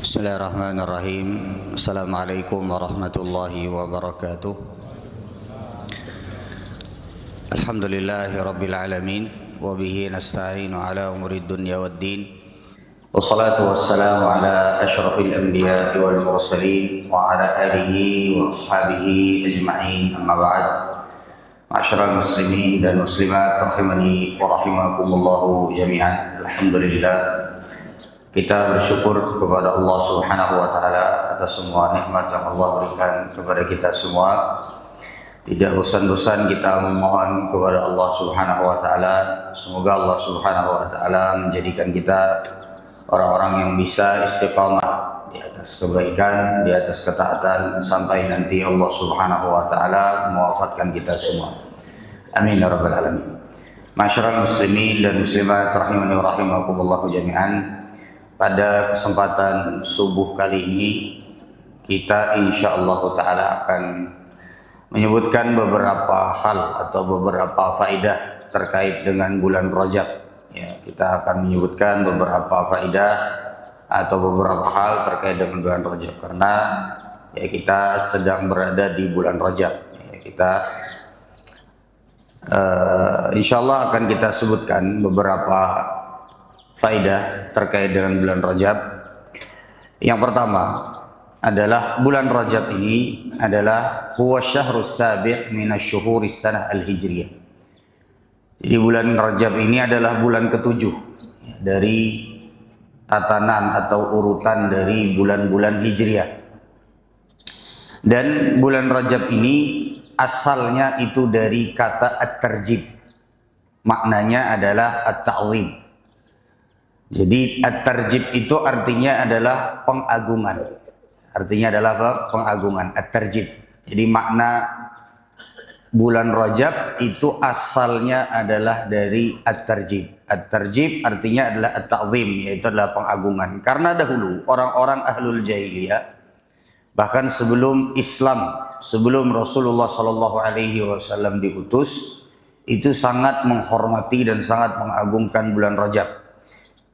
Bismillahirrahmanirrahim. Assalamualaikum warahmatullahi wabarakatuh. Alhamdulillahi rabbil alamin. Wabihi nasta'inu ala umurid dunya waddin. Wassalatu wassalamu ala ashrafil anbiya'i wal mursalin wa ala alihi wa ashabihi ajma'in, amma ba'd. Ma'asyiral muslimin dan muslimat rahimani wa rahimakumullahu jami'an. Alhamdulillah, kita bersyukur kepada Allah Subhanahu wa taala atas semua nikmat yang Allah berikan kepada kita semua. Tidak bosan-bosan kita memohon kepada Allah Subhanahu wa taala, semoga Allah Subhanahu wa taala menjadikan kita orang-orang yang bisa istiqamah di atas kebaikan, di atas ketaatan sampai nanti Allah Subhanahu wa taala mewafatkan kita semua. Amin ya rabbal alamin. Ma'asyiral muslimin dan muslimat rahimani wa rahimakumullah jami'an. Pada kesempatan subuh kali ini kita insyaallah ta'ala akan menyebutkan beberapa hal atau beberapa faedah terkait dengan bulan Rajab. Ya, kita akan menyebutkan beberapa faedah atau beberapa hal terkait dengan bulan Rajab karena ya kita sedang berada di bulan Rajab. Ya, kita insyaallah akan kita sebutkan beberapa faedah terkait dengan bulan Rajab. Yang pertama adalah bulan Rajab ini adalah huwa syahrus sabi' minasyuhuris sanah al-hijriyah. Jadi bulan Rajab ini adalah bulan ketujuh dari tatanan atau urutan dari bulan-bulan hijriyah. Dan bulan Rajab ini asalnya itu dari kata at-tarjib. Maknanya adalah at-ta'zim. Jadi at-tarjib itu artinya adalah pengagungan. Artinya adalah apa? Pengagungan, at-tarjib. Jadi makna bulan Rajab itu asalnya adalah dari at-tarjib. At-tarjib artinya adalah at-ta'zim, yaitu adalah pengagungan. Karena dahulu orang-orang ahlul jahiliyah, bahkan sebelum Islam, sebelum Rasulullah SAW diutus, itu sangat menghormati dan sangat mengagungkan bulan Rajab.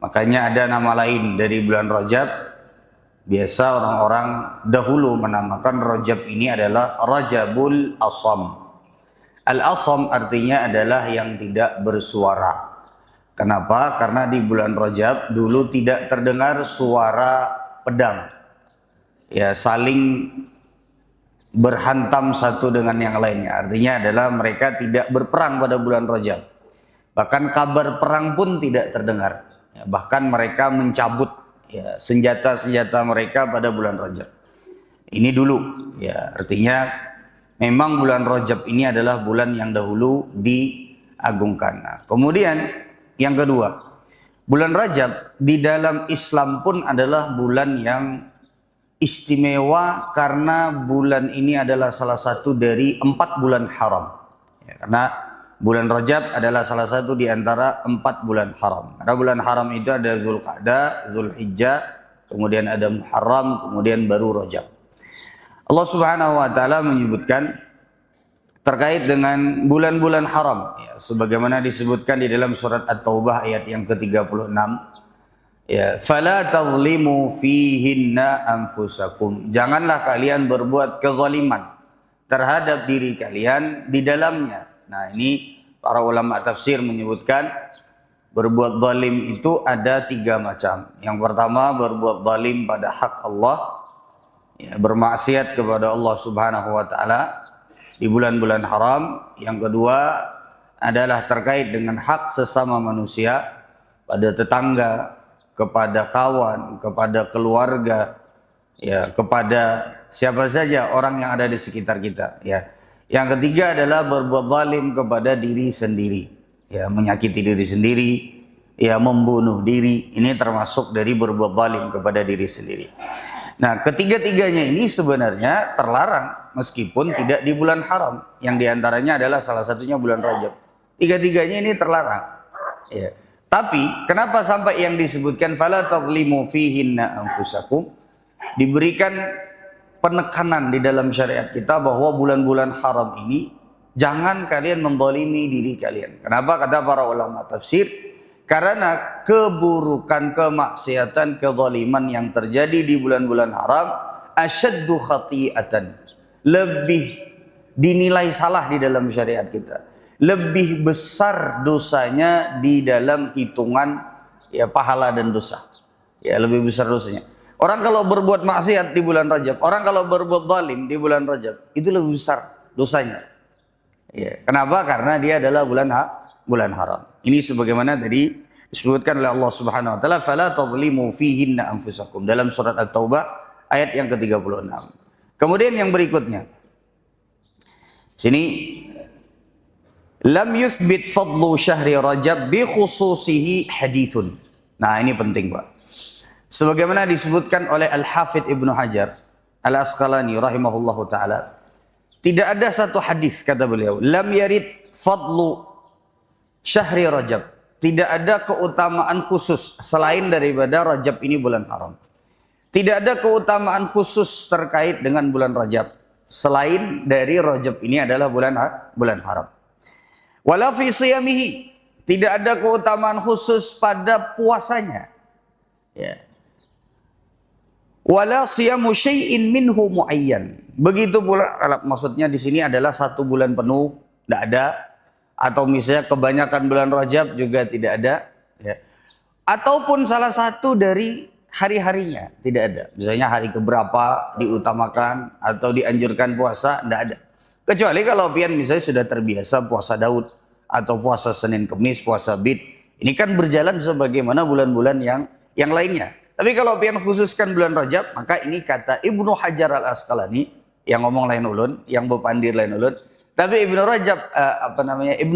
Makanya ada nama lain dari bulan Rajab. Biasa orang-orang dahulu menamakan Rajab ini adalah Rajabul Asam. Al-Asam artinya adalah yang tidak bersuara. Kenapa? Karena di bulan Rajab dulu tidak terdengar suara pedang. Ya, saling berhantam satu dengan yang lainnya. Artinya adalah mereka tidak berperang pada bulan Rajab. Bahkan kabar perang pun tidak terdengar. Ya, bahkan mereka mencabut ya, senjata-senjata mereka pada bulan Rajab. Ini dulu, ya, artinya memang bulan Rajab ini adalah bulan yang dahulu diagungkan. Nah, kemudian yang kedua, bulan Rajab di dalam Islam pun adalah bulan yang istimewa karena bulan ini adalah salah satu dari 4 bulan haram. Ya, karena bulan Rajab adalah salah satu di antara 4 bulan haram. Karena bulan haram itu ada Zulqa'dah, Zulhijjah, kemudian ada Muharram, kemudian baru Rajab. Allah Subhanahu wa taala menyebutkan terkait dengan bulan-bulan haram, ya, sebagaimana disebutkan di dalam surat At-Taubah ayat yang ke-36. Ya, fala tazlimu fihinna anfusakum. Janganlah kalian berbuat kezaliman terhadap diri kalian di dalamnya. Nah, ini para ulama tafsir menyebutkan berbuat zalim itu ada 3 macam. Yang pertama berbuat zalim pada hak Allah, ya, bermaksiat kepada Allah Subhanahu wa taala di bulan-bulan haram. Yang kedua adalah terkait dengan hak sesama manusia pada tetangga, kepada kawan, kepada keluarga, ya, kepada siapa saja orang yang ada di sekitar kita, ya. Yang ketiga adalah berbuat zalim kepada diri sendiri, ya, menyakiti diri sendiri, ya, membunuh diri. Ini termasuk dari berbuat zalim kepada diri sendiri. Nah, ketiga-tiganya ini sebenarnya terlarang meskipun tidak di bulan haram, yang diantaranya adalah salah satunya bulan Rajab. Tiga-tiganya ini terlarang, ya. Tapi kenapa sampai yang disebutkan fala tazlimu fihinna anfusakum diberikan penekanan di dalam syariat kita bahwa bulan-bulan haram ini jangan kalian menzalimi diri kalian. Kenapa? Kata para ulama tafsir, Karena keburukan, kemaksiatan, kezaliman yang terjadi di bulan-bulan haram asyaddu khati'atan, lebih dinilai salah di dalam syariat kita, lebih besar dosanya di dalam hitungan ya pahala dan dosa, ya lebih besar dosanya. Orang kalau berbuat maksiat di bulan Rajab, orang kalau berbuat zalim di bulan Rajab, itu lebih besar dosanya. Ya, kenapa? Karena dia adalah bulan haram. Ini sebagaimana tadi disebutkan oleh Allah Subhanahu wa taala, "Fala tadhlimu fihinna anfusakum" dalam surat At-Taubah ayat yang ke-36. Kemudian yang berikutnya. Sini lam yuthbit fadlu syahri Rajab bi khususihi hadithun. Nah, ini penting, Pak. Sebagaimana disebutkan oleh Al-Hafidz Ibnu Hajar Al-Asqalani rahimahullahu taala, tidak ada satu hadis, kata beliau, lam yarid fadlu syahri Rajab, tidak ada keutamaan khusus selain daripada Rajab ini bulan haram. Tidak ada keutamaan khusus terkait dengan bulan Rajab selain dari Rajab ini adalah bulan haram. Wala fi siyamihi, tidak ada keutamaan khusus pada puasanya. Ya. Wala siyamu syai'in minhu muayyan. Begitu pula, maksudnya di sini adalah satu bulan penuh tidak ada, atau misalnya kebanyakan bulan Rajab juga tidak ada, ya. Ataupun salah satu dari hari-harinya tidak ada. Misalnya hari keberapa diutamakan atau dianjurkan puasa, tidak ada. Kecuali kalau pian misalnya sudah terbiasa puasa Daud atau puasa Senin Kemis, puasa Bid. Ini kan berjalan sebagaimana bulan-bulan yang lainnya. Tapi kalau pian khususkan bulan Rajab, maka ini kata Ibnu Hajar Al-Asqalani, yang ngomong lain ulun, yang bepandir lain ulun. Tapi Ibnu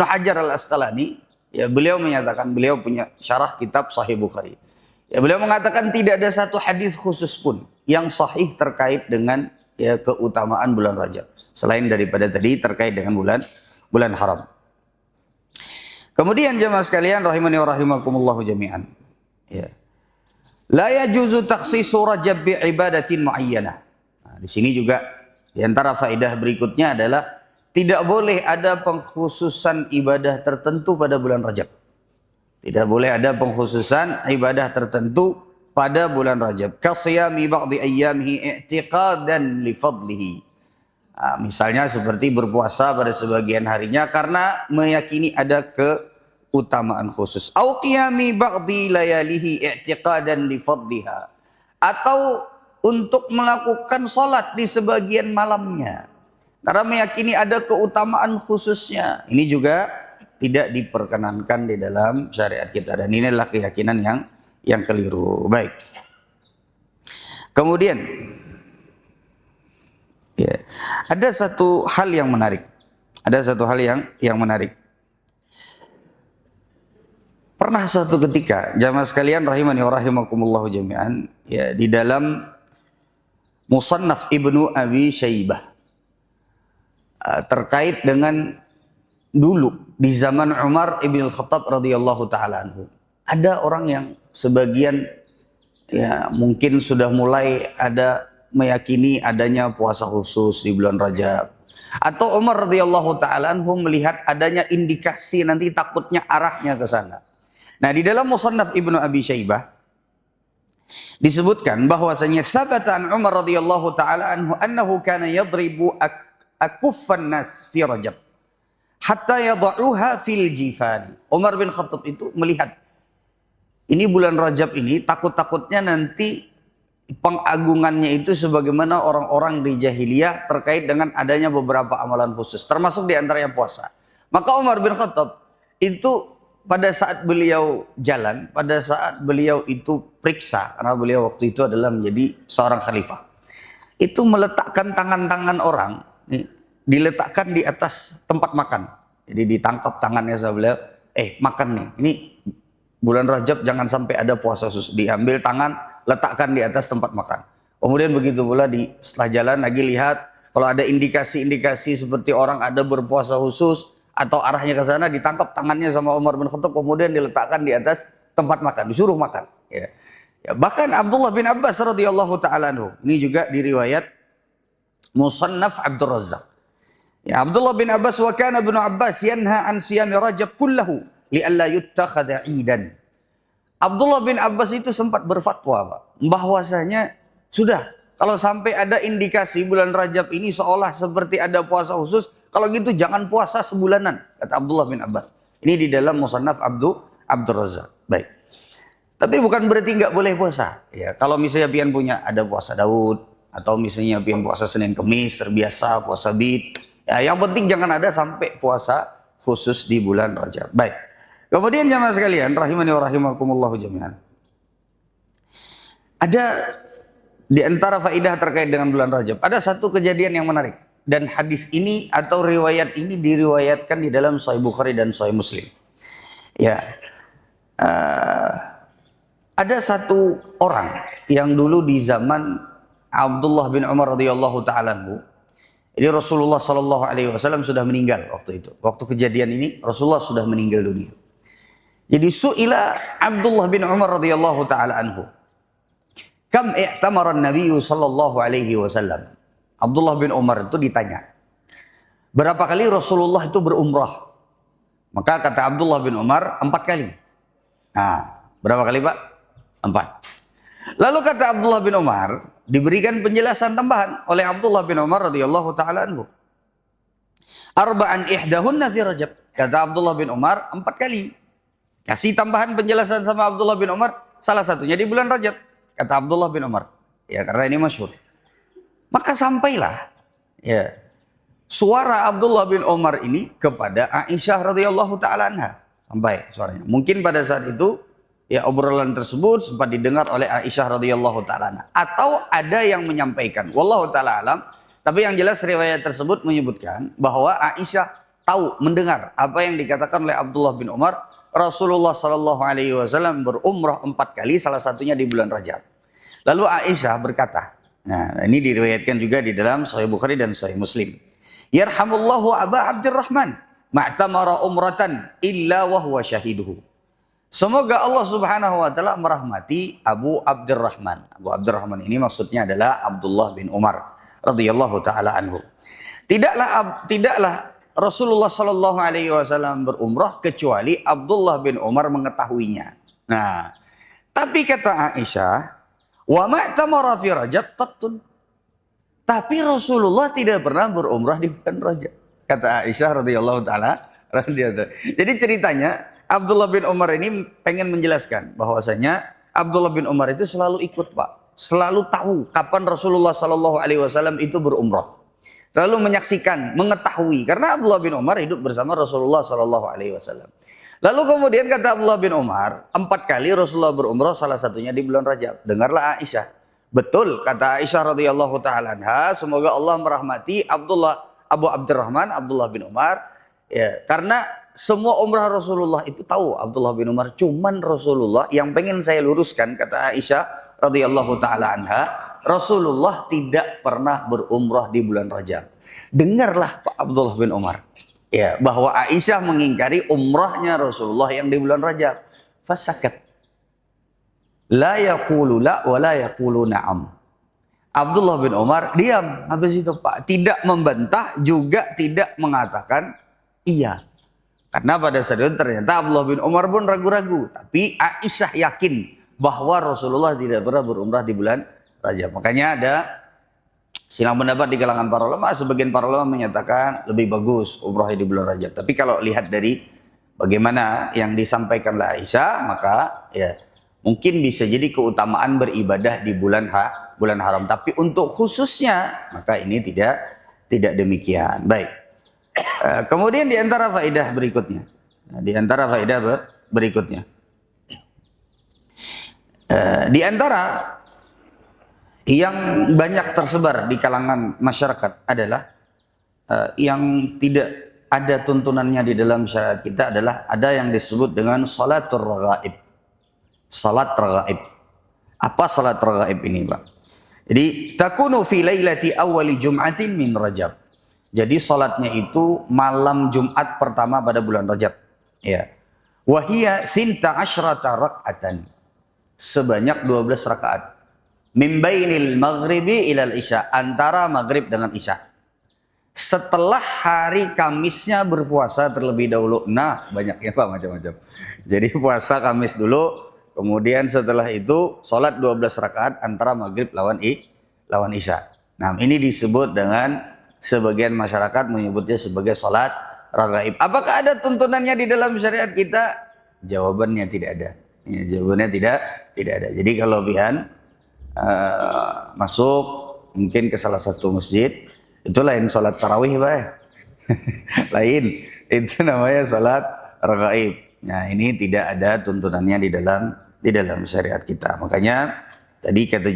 Hajar Al-Asqalani, ya beliau menyatakan, beliau punya syarah kitab Sahih Bukhari. Ya beliau mengatakan tidak ada satu hadis khusus pun yang sahih terkait dengan ya keutamaan bulan Rajab selain daripada tadi terkait dengan bulan haram. Kemudian jemaah sekalian rahimani wa rahimakumullah jami'an. Ya. La yajuzu takhsisu Rajab bi ibadatin muayyanah. Nah, di sini juga di antara faedah berikutnya adalah tidak boleh ada pengkhususan ibadah tertentu pada bulan Rajab. Tidak boleh ada pengkhususan ibadah tertentu pada bulan Rajab. Kasiyami ba'di ayyamihi i'tiqadan li fadlihi. Nah, misalnya seperti berpuasa pada sebagian harinya karena meyakini ada keutamaan khusus. Au qiyami ba'di layalihi i'tiqadan li fadliha. Atau untuk melakukan salat di sebagian malamnya karena meyakini ada keutamaan khususnya. Ini juga tidak diperkenankan di dalam syariat kita, dan ini adalah keyakinan yang keliru. Baik. Kemudian ya, ada satu hal yang menarik. Ada satu hal yang menarik. Pernah suatu ketika jamaah sekalian rahimani wa rahimakumullah jami'an, ya di dalam Musannaf Ibnu Abi Syaibah terkait dengan dulu di zaman Umar ibn Khattab radhiyallahu taala anhu, ada orang yang sebagian ya mungkin sudah mulai ada meyakini adanya puasa khusus di bulan Rajab, atau Umar radhiyallahu taala anhu melihat adanya indikasi nanti takutnya arahnya ke sana. Nah, di dalam Musannaf Ibnu Abi Syaibah disebutkan bahwasanya sabata an Umar radhiyallahu taala anhu annahu kana yadribu akuffan nas fi Rajab hatta yada'uha fil jifani. Umar bin Khattab itu melihat ini bulan Rajab ini takut-takutnya nanti pengagungannya itu sebagaimana orang-orang di jahiliyah terkait dengan adanya beberapa amalan khusus termasuk di antaranya puasa. Maka Umar bin Khattab itu pada saat beliau jalan, pada saat beliau itu periksa, karena beliau waktu itu adalah menjadi seorang khalifah, itu meletakkan tangan-tangan orang diletakkan di atas tempat makan. Jadi ditangkap tangannya sama beliau, makan nih, ini bulan Rajab jangan sampai ada puasa khusus. Diambil tangan, letakkan di atas tempat makan. Kemudian begitu pula setelah jalan lagi lihat, kalau ada indikasi-indikasi seperti orang ada berpuasa khusus atau arahnya ke sana, ditangkap tangannya sama Umar bin Khattab, kemudian diletakkan di atas tempat makan, disuruh makan. Ya. Bahkan Abdullah bin Abbas radhiyallahu taala anhu, ini juga diriwayat Musannaf Abdul Razzaq. Ya, Abdullah bin Abbas wa kana Ibnu Abbas yanha an siyami Rajab kullahu li'alla yuttakhadha 'idan. Abdullah bin Abbas itu sempat berfatwa, Pak, bahwasanya sudah, kalau sampai ada indikasi bulan Rajab ini seolah seperti ada puasa khusus, kalau gitu jangan puasa sebulanan, kata Abdullah bin Abbas. Ini di dalam Musannaf Abdur Razzaq. Baik. Tapi bukan berarti nggak boleh puasa. Ya, kalau misalnya pian punya ada puasa Daud, atau misalnya pian puasa Senin Kemis terbiasa, puasa Bid. Ya, yang penting jangan ada sampai puasa khusus di bulan Rajab. Baik. Kemudian jamaah sekalian, rahimani wa rahimakumullah jami'an. Ada di antara faidah terkait dengan bulan Rajab, ada satu kejadian yang menarik. Dan hadis ini atau riwayat ini diriwayatkan di dalam Sahih Bukhari dan Sahih Muslim. Ya, ada satu orang yang dulu di zaman Abdullah bin Umar radhiyallahu taala anhu. Jadi Rasulullah Shallallahu Alaihi Wasallam sudah meninggal waktu itu. Waktu kejadian ini Rasulullah sudah meninggal dunia. Jadi su'ila Abdullah bin Umar radhiyallahu taala anhu. Kam i'tamara an-nabiy sallallahu alaihi wasallam. Abdullah bin Umar itu ditanya, berapa kali Rasulullah itu berumrah? Maka kata Abdullah bin Umar, 4 kali. Nah, berapa kali, Pak? 4. Lalu kata Abdullah bin Umar, diberikan penjelasan tambahan oleh Abdullah bin Umar radhiyallahu taala anhu. Arba'an ihdahunna fi Rajab. Kata Abdullah bin Umar, 4 kali. Kasih tambahan penjelasan sama Abdullah bin Umar, salah satunya di bulan Rajab. Kata Abdullah bin Umar. Ya, karena ini masyhur. Maka sampailah ya suara Abdullah bin Umar ini kepada Aisyah radhiyallahu taala anha. Sampai suaranya. Mungkin pada saat itu ya obrolan tersebut sempat didengar oleh Aisyah radhiyallahu taala anha, atau ada yang menyampaikan. Wallahu taala alam. Tapi yang jelas riwayat tersebut menyebutkan bahwa Aisyah tahu, mendengar apa yang dikatakan oleh Abdullah bin Umar. Rasulullah sallallahu alaihi wasallam berumrah 4 kali, salah satunya di bulan Rajab. Lalu Aisyah berkata, nah ini diriwayatkan juga di dalam Sahih Bukhari dan Sahih Muslim. Yarhamullahu Aba Abdurrahman ma'tamara umratan illa wa huwa syahiduhu. Semoga Allah Subhanahu wa taala merahmati Abu Abdurrahman. Abu Abdurrahman ini maksudnya adalah Abdullah bin Umar radhiyallahu taala anhu. Tidaklah Rasulullah sallallahu alaihi wasallam berumrah kecuali Abdullah bin Umar mengetahuinya. Nah, tapi kata Aisyah, wa ma'tamara fi Rajab qattun. Tapi Rasulullah tidak pernah berumrah di bulan Rajab. Kata Aisyah radhiyallahu taala. Jadi ceritanya Abdullah bin Umar ini pengen menjelaskan bahwasanya Abdullah bin Umar itu selalu ikut, Pak. Selalu tahu kapan Rasulullah sallallahu alaihi wasallam itu berumrah. Selalu menyaksikan, mengetahui, karena Abdullah bin Umar hidup bersama Rasulullah sallallahu alaihi wasallam. Lalu kemudian kata Abdullah bin Umar, 4 kali Rasulullah berumrah, salah satunya di bulan Rajab. Dengarlah Aisyah. Betul kata Aisyah radhiyallahu taala anha, semoga Allah merahmati Abu Abdurrahman, Abdullah bin Umar. Ya, karena semua umrah Rasulullah itu tahu Abdullah bin Umar, cuman Rasulullah yang pengen saya luruskan, kata Aisyah radhiyallahu taala anha, Rasulullah tidak pernah berumrah di bulan Rajab. Dengarlah Pak Abdullah bin Umar. Ya, bahwa Aisyah mengingkari umrahnya Rasulullah yang di bulan Rajab. Fasakat. La yaqulu la wa la yaqulu na'am. Abdullah bin Umar diam. Habis itu Pak, tidak membantah juga tidak mengatakan iya. Karena pada saat itu ternyata Abdullah bin Umar pun ragu-ragu. Tapi Aisyah yakin bahwa Rasulullah tidak pernah berumrah di bulan Rajab. Makanya ada silang pendapat di kalangan para ulama. Sebagian para ulama menyatakan lebih bagus umrah di bulan Rajab. Tapi kalau lihat dari bagaimana yang disampaikan oleh Aisyah, maka ya mungkin bisa jadi keutamaan beribadah di bulan haram. Tapi untuk khususnya maka ini tidak demikian. Baik. Kemudian di antara faedah berikutnya. Di antara yang banyak tersebar di kalangan masyarakat adalah yang tidak ada tuntunannya di dalam syariat kita adalah ada yang disebut dengan salatul raghaib. Salat raghaib. Apa salat raghaib ini, Pak? Jadi takunu fi lailati awwali jum'atin min Rajab. Jadi salatnya itu malam Jumat pertama pada bulan Rajab. Ya. Wa hiya sinta asyrata rak'atan. Sebanyak 12 rakaat. Min bainil maghribi ilal isya, antara maghrib dengan isya. Setelah hari Kamisnya berpuasa terlebih dahulu. Nah, banyaknya Pak macam-macam. Jadi puasa Kamis dulu, kemudian setelah itu sholat 12 rakaat antara maghrib lawan isya. Nah, ini disebut dengan sebagian masyarakat menyebutnya sebagai sholat raghaib. Apakah ada tuntunannya di dalam syariat kita? Jawabannya tidak ada. Ya, jawabannya tidak ada. Jadi kalau pian masuk mungkin ke salah satu masjid, itu lain sholat tarawih, Pak. Lain, itu namanya sholat raghaib. Nah, ini tidak ada tuntunannya di dalam syariat kita. Makanya tadi kata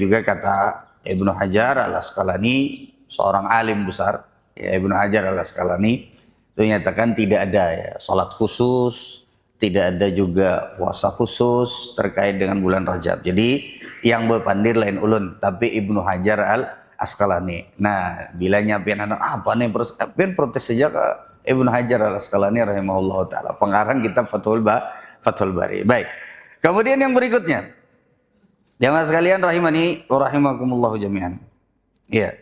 Ibnu Hajar Al-Asqalani, seorang alim besar, ya, Ibnu Hajar Al-Asqalani itu nyatakan tidak ada ya salat khusus, tidak ada juga puasa khusus terkait dengan bulan Rajab. Jadi yang berpandir lain ulun, tapi Ibnu Hajar Al-Asqalani. Nah, bila nyampean apa nih protes saja ke Ibnu Hajar Al-Asqalani rahimahullah taala, pengarang kitab Fathul Bari. Baik. Kemudian yang berikutnya, jamaah sekalian rahimani wa rahimakumullah jami'an. Iya.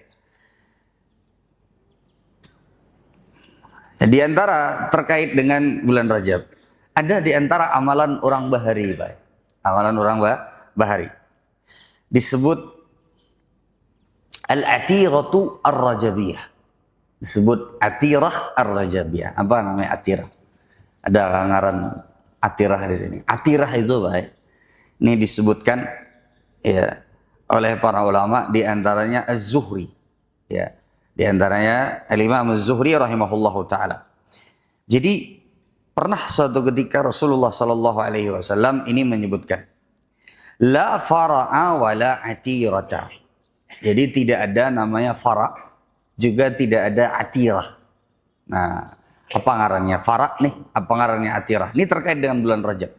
Di antara terkait dengan bulan Rajab, ada di antara amalan orang bahari, Pak. Amalan orang bahari. Disebut al-atiratu ar-rajabiyah. Disebut atirah ar-rajabiyah. Apa namanya atirah? Ada ngaran atirah di sini. Atirah itu, Pak, ini disebutkan ya oleh para ulama, di antaranya Az-Zuhri. Ya, di antaranya Al-Imam Az-Zuhri rahimahullahu taala. Jadi pernah suatu ketika Rasulullah sallallahu alaihi wasallam ini menyebutkan la fara'a wa la atirata. Jadi tidak ada namanya fara', juga tidak ada atirah. Nah, apa ngarannya fara' nih? Apa ngarannya atirah? Ini terkait dengan bulan Rajab.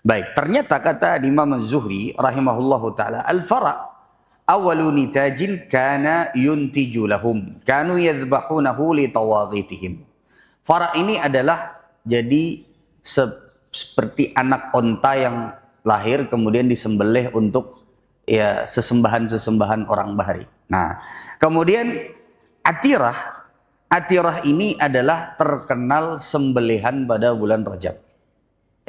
Baik, ternyata kata Imam Az-Zuhri rahimahullahu taala, al-fara' awwalu nitajin kana yuntiju lahum kanu yadhbahunahu li tawaghitihim. Fara' ini adalah jadi seperti anak onta yang lahir kemudian disembelih untuk ya sesembahan orang bahari. Nah, kemudian atirah ini adalah terkenal sembelihan pada bulan Rajab.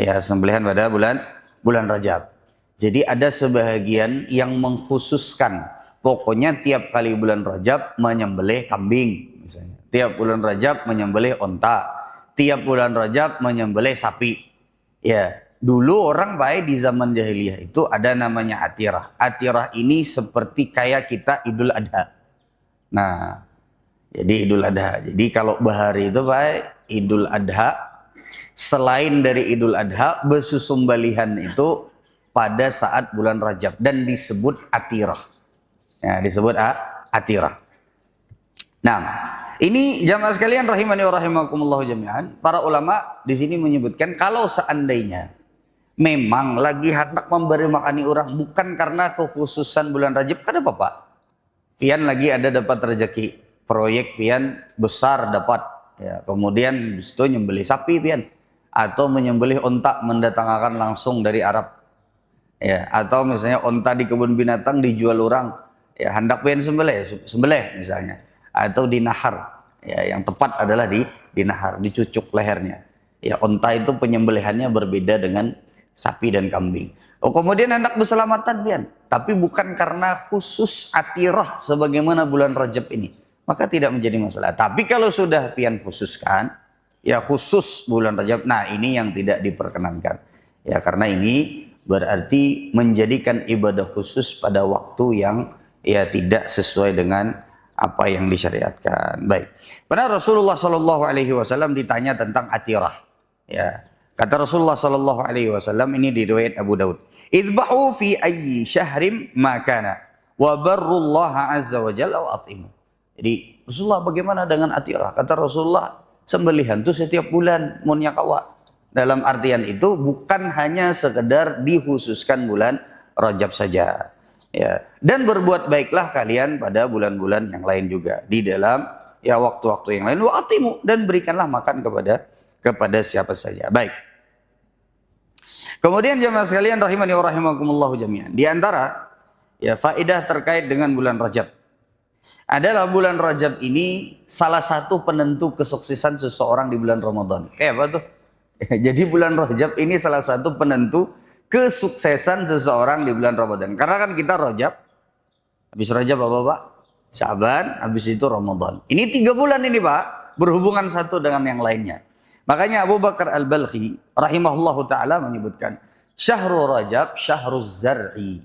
Ya, sembelihan pada bulan Rajab. Jadi ada sebahagian yang mengkhususkan, pokoknya tiap kali bulan Rajab menyembelih kambing misalnya. Tiap bulan Rajab menyembelih onta. Tiap bulan Rajab menyembelih sapi. Ya, dulu orang baik di zaman jahiliyah itu ada namanya atirah. Atirah ini seperti kayak kita Idul Adha. Nah, jadi Idul Adha. Jadi kalau bahari itu baik Idul Adha, selain dari Idul Adha, besusumbalihan itu pada saat bulan Rajab dan disebut atirah. Ya, disebut atirah. Nah, ini jamaah sekalian rahimani wa rahimakumullah jami'an. Para ulama di sini menyebutkan kalau seandainya memang lagi hendak memberi makani orang bukan karena kekhususan bulan Rajab, kan apa Pak? Pian lagi ada dapat rezeki, proyek pian besar dapat, ya, kemudian itu nyembelih sapi pian atau menyembelih onta mendatangkan langsung dari Arab. Ya, atau misalnya onta di kebun binatang dijual orang, ya hendak pian sembelih misalnya, atau di nahar, ya yang tepat adalah di nahar, dicucuk lehernya. Ya, onta itu penyembelihannya berbeda dengan sapi dan kambing. Oh, kemudian hendak berselamatan pian, tapi bukan karena khusus atirah sebagaimana bulan Rajab ini, maka tidak menjadi masalah. Tapi kalau sudah pian khususkan, ya khusus bulan Rajab, nah ini yang tidak diperkenankan. Ya, karena ini berarti menjadikan ibadah khusus pada waktu yang ya tidak sesuai dengan apa yang disyariatkan. Baik. Pernah Rasulullah Shallallahu Alaihi Wasallam ditanya tentang atirah. Ya, kata Rasulullah Shallallahu Alaihi Wasallam ini di riwayat Abu Daud. Idbahu fi ayyi syahrim makana wa barrullah azza wa jalla wa atimu. Jadi Rasulullah bagaimana dengan atirah? Kata Rasulullah, sembelihan itu setiap bulan munnya kawa. Dalam artian itu bukan hanya sekedar dikhususkan bulan Rajab saja. Ya, dan berbuat baiklah kalian pada bulan-bulan yang lain juga di dalam ya waktu-waktu yang lain, wa'atimu, dan berikanlah makan kepada siapa saja. Baik. Kemudian jemaah sekalian rahimani wa rahimakumullah jami'an, di antara ya faedah terkait dengan bulan Rajab adalah bulan Rajab ini salah satu penentu kesuksesan seseorang di bulan Ramadan. Kayak apa tuh? Jadi bulan Rajab ini salah satu penentu kesuksesan seseorang di bulan Ramadan. Karena kan kita Rajab, habis Rajab apa Pak? Sya'ban, habis itu Ramadan. Ini 3 bulan ini Pak, berhubungan satu dengan yang lainnya. Makanya Abu Bakar Al-Balkhi rahimahullahu ta'ala menyebutkan, Syahrul Rajab, Syahruz Zar'i.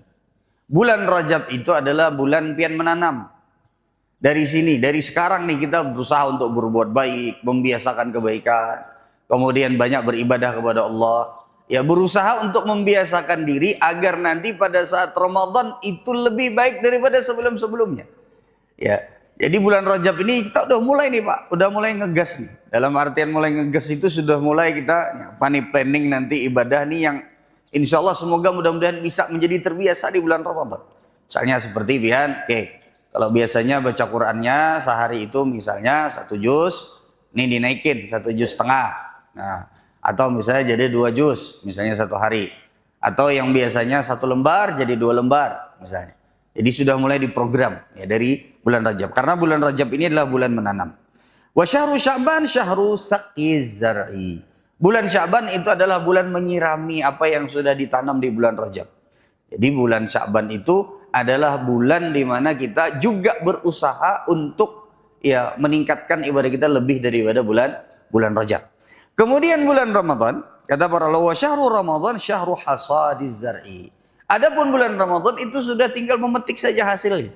Bulan Rajab itu adalah bulan pian menanam. Dari sini, dari sekarang nih kita berusaha untuk berbuat baik, membiasakan kebaikan, kemudian banyak beribadah kepada Allah. Ya berusaha untuk membiasakan diri agar nanti pada saat Ramadan itu lebih baik daripada sebelum-sebelumnya. Ya, jadi bulan Rajab ini kita udah mulai nih Pak, udah mulai ngegas nih. Dalam artian mulai ngegas itu sudah mulai kita planning nanti ibadah nih yang insya Allah semoga mudah-mudahan bisa menjadi terbiasa di bulan Ramadan. Misalnya seperti kalau biasanya baca Qur'annya sehari itu misalnya 1 juz, ini dinaikin 1,5 juz. Nah, atau misalnya jadi 2 juz, misalnya 1 hari. Atau yang biasanya 1 lembar jadi 2 lembar, misalnya. Jadi sudah mulai diprogram ya dari bulan Rajab. Karena bulan Rajab ini adalah bulan menanam. Wa syahru Sya'ban syahru saqiz zar'i. Bulan Sya'ban itu adalah bulan menyirami apa yang sudah ditanam di bulan Rajab. Jadi bulan Sya'ban itu adalah bulan di mana kita juga berusaha untuk ya meningkatkan ibadah kita lebih daripada bulan Rajab. Kemudian bulan Ramadan, kata para ulama, syahrul Ramadan syahru hasadiz zar'i. Adapun bulan Ramadan itu sudah tinggal memetik saja hasilnya.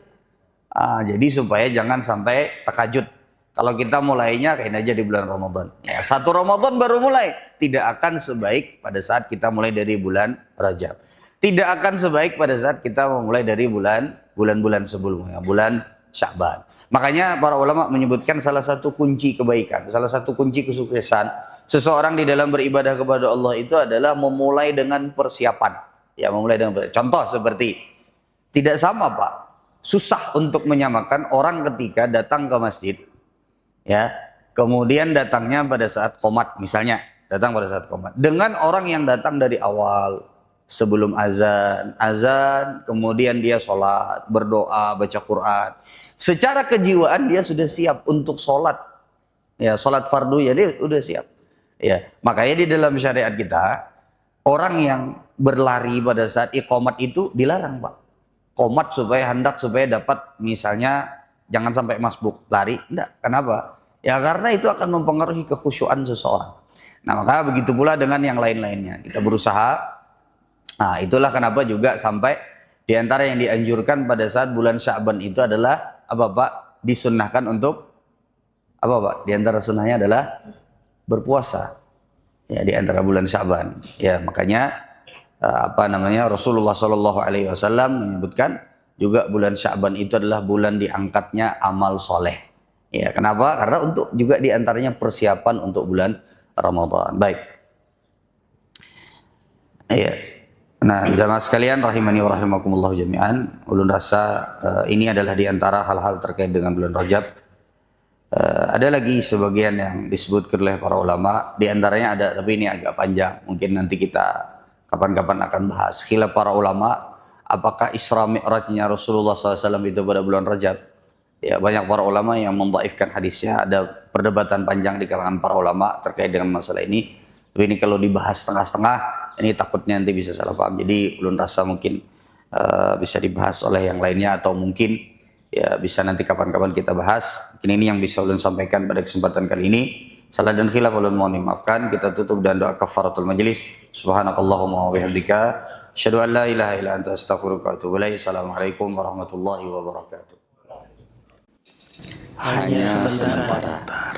Jadi supaya jangan sampai takajud. Kalau kita mulainya kayak aja di bulan Ramadan. Ya, 1 Ramadan baru mulai. Tidak akan sebaik pada saat kita mulai dari bulan Rajab. Tidak akan sebaik pada saat kita memulai dari bulan-bulan sebelumnya, bulan Sya'ban. Makanya para ulama menyebutkan salah satu kunci kebaikan, salah satu kunci kesuksesan seseorang di dalam beribadah kepada Allah itu adalah memulai dengan persiapan. Ya, memulai dengan persiapan. Contoh seperti tidak sama Pak, susah untuk menyamakan orang ketika datang ke masjid, ya, kemudian datangnya pada saat qomat misalnya, datang pada saat qomat, dengan orang yang datang dari awal. Sebelum azan, kemudian dia sholat, berdoa, baca Quran. Secara kejiwaan dia sudah siap untuk sholat. Ya, sholat fardu ya dia sudah siap. Ya, makanya di dalam syariat kita, orang yang berlari pada saat iqamat itu dilarang Pak. Qomat hendak supaya dapat misalnya jangan sampai masbuk, lari. Enggak, kenapa? Ya karena itu akan mempengaruhi kekhusyuan seseorang. Nah maka begitu pula dengan yang lain-lainnya. Kita berusaha. Nah itulah kenapa juga sampai diantara yang dianjurkan pada saat bulan Sya'ban itu adalah apa Pak? Disunnahkan untuk apa Pak? Diantara sunnahnya adalah berpuasa. Ya diantara bulan Sya'ban. Ya makanya Rasulullah SAW menyebutkan juga bulan Sya'ban itu adalah bulan diangkatnya amal soleh. Ya kenapa? Karena untuk juga diantaranya persiapan untuk bulan Ramadan. Baik. Ya. Nah, jamaah sekalian rahimani wa rahimakumullah jami'an, ulun rasa ini adalah diantara hal-hal terkait dengan bulan Rajab. Ada lagi sebagian yang disebutkan oleh para ulama, diantaranya ada, tapi ini agak panjang, mungkin nanti kita kapan-kapan akan bahas. Khilaf para ulama, apakah Isra Mi'rajnya Rasulullah SAW itu pada bulan Rajab? Ya, banyak para ulama yang membaifkan hadisnya, ada perdebatan panjang di kalangan para ulama terkait dengan masalah ini. Tapi ini kalau dibahas setengah-setengah, ini takutnya nanti bisa salah paham. Jadi ulun rasa mungkin bisa dibahas oleh yang lainnya atau mungkin ya bisa nanti kapan-kapan kita bahas. Mungkin ini yang bisa ulun sampaikan pada kesempatan kali ini. Salah dan khilaf ulun mohon dimaafkan. Kita tutup dan doa kafaratul majelis. Subhanakallahumma wa bihamdika asyhadu an la ilaha illa anta astaghfiruka wa atubu ilaik. Assalamualaikum warahmatullahi wabarakatuh. Hanya sementara.